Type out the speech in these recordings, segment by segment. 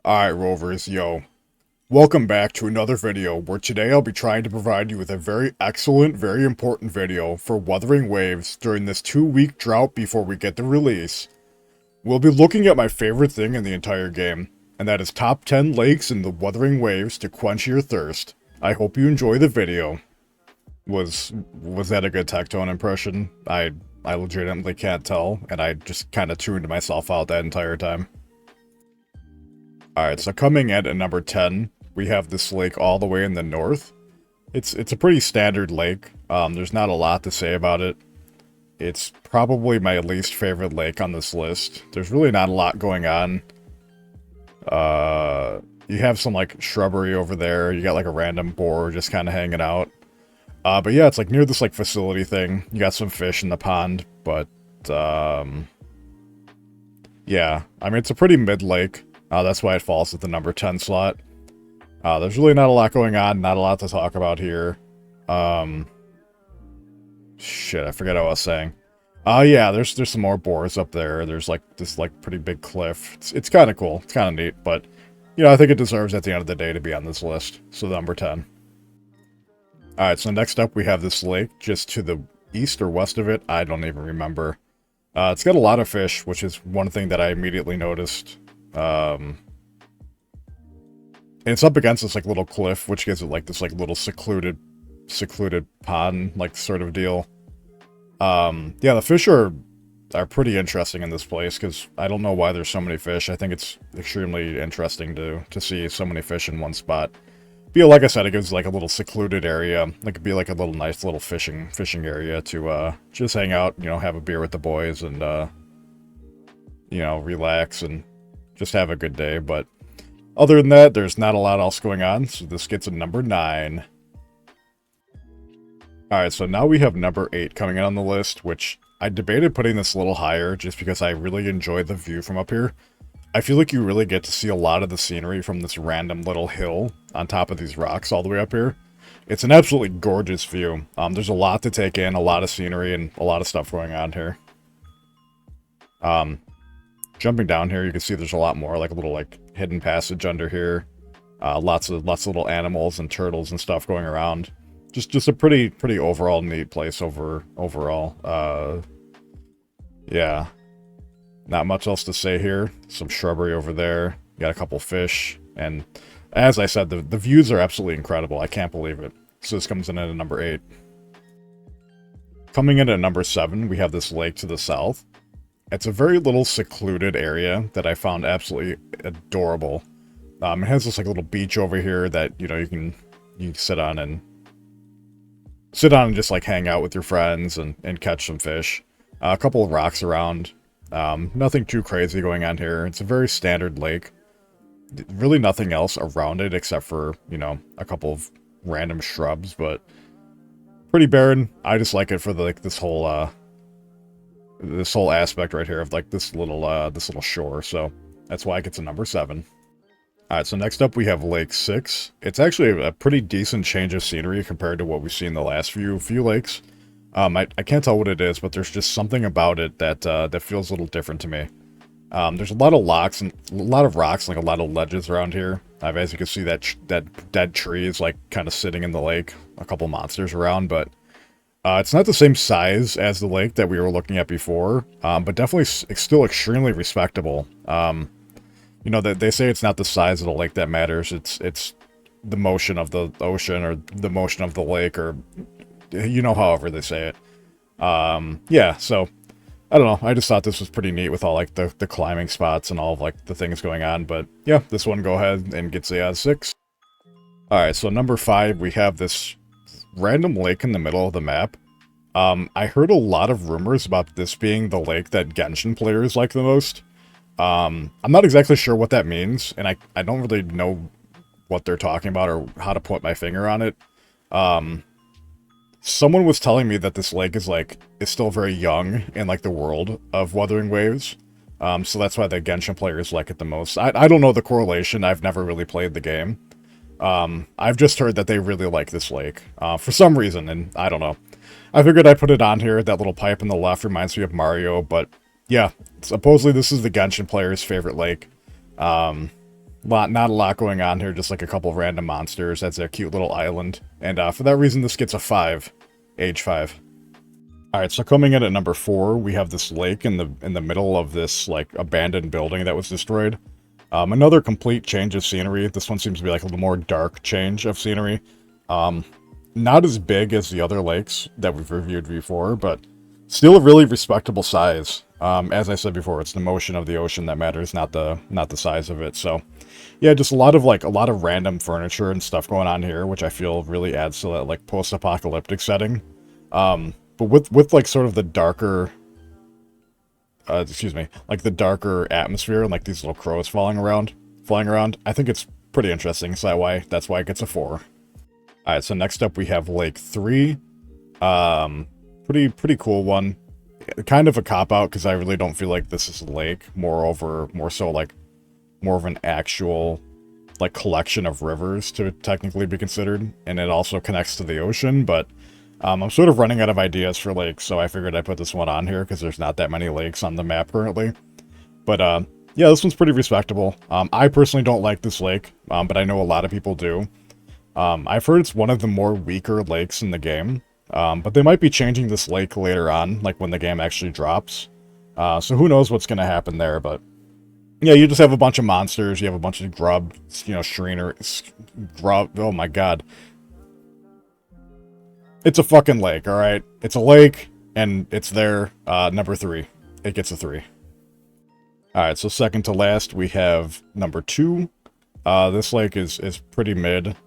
Alright Rovers, yo. Welcome back to another video where today I'll be trying to provide you with a very excellent, very important video for Wuthering Waves during this 2-week drought before we get the release. We'll be looking at my favorite thing in the entire game, and that is top 10 lakes in the Wuthering Waves to quench your thirst. I hope you enjoy the video. Was that a good Tectone impression? I legitimately can't tell, and I just kind of tuned myself out that entire time. Alright, so coming in at number 10, we have this lake all the way in the north. It's a pretty standard lake. There's not a lot to say about it. It's probably my least favorite lake on this list. There's really not a lot going on. You have some, like, shrubbery over there. You got, like, a random boar just kind of hanging out. But yeah, it's, like, near this, like, facility thing. You got some fish in the pond, but, yeah. I mean, it's a pretty mid-lake. That's why it falls at the number 10 slot. There's really not a lot going on, not a lot to talk about here. Shit, I forget what I was saying. Yeah, there's some more boars up there. There's, like, this, like, pretty big cliff. It's kind of cool. It's kind of neat, but, you know, I think it deserves at the end of the day to be on this list. So, number 10. Alright, so next up we have this lake just to the east or west of it. I don't even remember. It's got a lot of fish, which is one thing that I immediately noticed. And it's up against this, like, little cliff, which gives it, like, this, like, little secluded pond, like, sort of deal. Yeah, the fish are pretty interesting in this place, because I don't know why there's so many fish. I think it's extremely interesting to see so many fish in one spot. But yeah, like I said, it gives, like, a little secluded area. Like, it'd be, like, a little nice little fishing area to, just hang out, you know, have a beer with the boys and, you know, relax and just have a good day. But other than that, there's not a lot else going on, so this gets a number 9. Alright, so now we have number 8 coming in on the list, which I debated putting this a little higher just because I really enjoy the view from up here. I feel like you really get to see a lot of the scenery from this random little hill on top of these rocks all the way up here. It's an absolutely gorgeous view. There's a lot to take in, a lot of scenery, and a lot of stuff going on here. Jumping down here, you can see there's a lot more, like a little, like, hidden passage under here. Lots of little animals and turtles and stuff going around. Just a pretty overall neat place overall. Yeah. Not much else to say here. Some shrubbery over there. You got a couple fish. And as I said, the views are absolutely incredible. I can't believe it. So this comes in at number 8. Coming in at number 7, we have this lake to the south. It's a very little secluded area that I found absolutely adorable. It has this, like, little beach over here that, you know, you can sit on and just, like, hang out with your friends and catch some fish. A couple of rocks around. Nothing too crazy going on here. It's a very standard lake. Really nothing else around it except for, you know, a couple of random shrubs, but pretty barren. I just like it for the, like, this whole aspect right here of, like, this little shore, so that's why it gets a number 7. Alright, so next up we have Lake 6. It's actually a pretty decent change of scenery compared to what we've seen the last few lakes. I can't tell what it is, but there's just something about it that feels a little different to me. There's a lot of rocks, like a lot of ledges around here. As you can see, that dead tree is, like, kind of sitting in the lake. A couple monsters around, but it's not the same size as the lake that we were looking at before, but definitely still extremely respectable. You know, they say it's not the size of the lake that matters, it's the motion of the ocean, or the motion of the lake, or, you know, however they say it. Yeah, so, I don't know, I just thought this was pretty neat with all, like, the climbing spots and all of, like, the things going on, but, yeah, this one go ahead and gets a 6. Alright, so number 5, we have this random lake in the middle of the map. I heard a lot of rumors about this being the lake that Genshin players like the most. I'm not exactly sure what that means, and I don't really know what they're talking about or how to put my finger on it. Someone was telling me that this lake is still very young in, like, the world of Wuthering Waves. So that's why the Genshin players like it the most. I don't know the correlation, I've never really played the game. I've just heard that they really like this lake, for some reason, and I don't know. I figured I'd put it on here. That little pipe on the left reminds me of Mario, but yeah, supposedly this is the Genshin player's favorite lake. Not a lot going on here, just like a couple random monsters. That's a cute little island. And for that reason, this gets a 5. Age 5. Alright, so coming in at number 4, we have this lake in the middle of this, like, abandoned building that was destroyed. Another complete change of scenery. This one seems to be like a little more dark change of scenery. Not as big as the other lakes that we've reviewed before, but still a really respectable size. As I said before, it's the motion of the ocean that matters, not the size of it. So, yeah, just a lot of random furniture and stuff going on here, which I feel really adds to that like post-apocalyptic setting. But with like sort of the darker, like the darker atmosphere and like these little crows flying around, I think it's pretty interesting. So that's why it gets a 4. All right, so next up we have Lake 3. Pretty cool one. Kind of a cop-out because I really don't feel like this is a lake. More so like more of an actual like collection of rivers to technically be considered, and it also connects to the ocean. But I'm sort of running out of ideas for lakes, so I figured I'd put this one on here because there's not that many lakes on the map currently. But yeah, this one's pretty respectable. I personally don't like this lake, but I know a lot of people do. I've heard it's one of the more weaker lakes in the game. But they might be changing this lake later on, like when the game actually drops. So who knows what's going to happen there, but yeah, you just have a bunch of monsters, you have a bunch of grub, grub, oh my god. It's a fucking lake, alright? It's a lake, and it's there, number 3. It gets a 3. Alright, so second to last, we have number 2. This lake is pretty mid.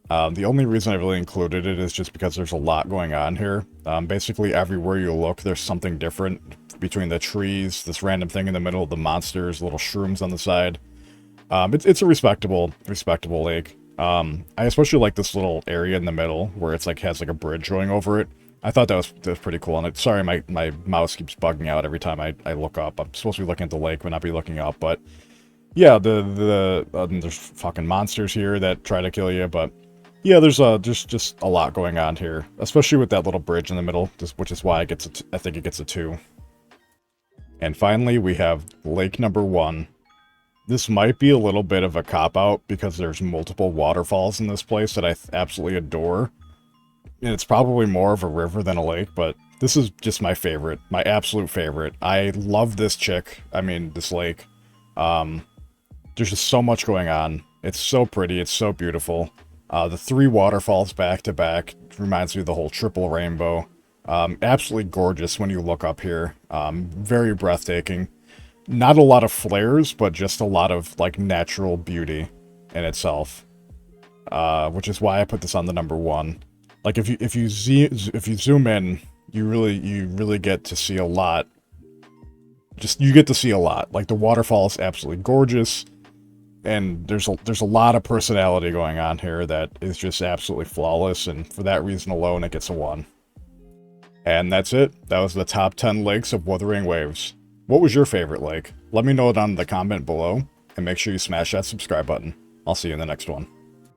The only reason I really included it is just because there's a lot going on here. Basically, everywhere you look, there's something different between the trees, this random thing in the middle, the monsters, little shrooms on the side. It's a respectable lake. I especially like this little area in the middle where it's like has like a bridge going over it. I thought that was pretty cool. And sorry, my mouse keeps bugging out every time I look up. I'm supposed to be looking at the lake, but not be looking up. But yeah, there's fucking monsters here that try to kill you, but. Yeah, there's just a lot going on here, especially with that little bridge in the middle, which is why I think it gets a 2. And finally, we have lake number 1. This might be a little bit of a cop-out because there's multiple waterfalls in this place that I absolutely adore. And it's probably more of a river than a lake, but this is just my favorite, my absolute favorite. I love this this lake. There's just so much going on. It's so pretty, it's so beautiful. The 3 waterfalls back to back reminds me of the whole triple rainbow. Absolutely gorgeous when you look up here. Very breathtaking. Not a lot of flares, but just a lot of like natural beauty in itself. Which is why I put this on the number 1. Like if you zoom in, you really get to see a lot. You get to see a lot. Like the waterfall is absolutely gorgeous. And there's a lot of personality going on here that is just absolutely flawless, and for that reason alone, it gets a 1. And that's it. That was the top 10 lakes of Wuthering Waves. What was your favorite lake? Let me know down in the comment below, and make sure you smash that subscribe button. I'll see you in the next one.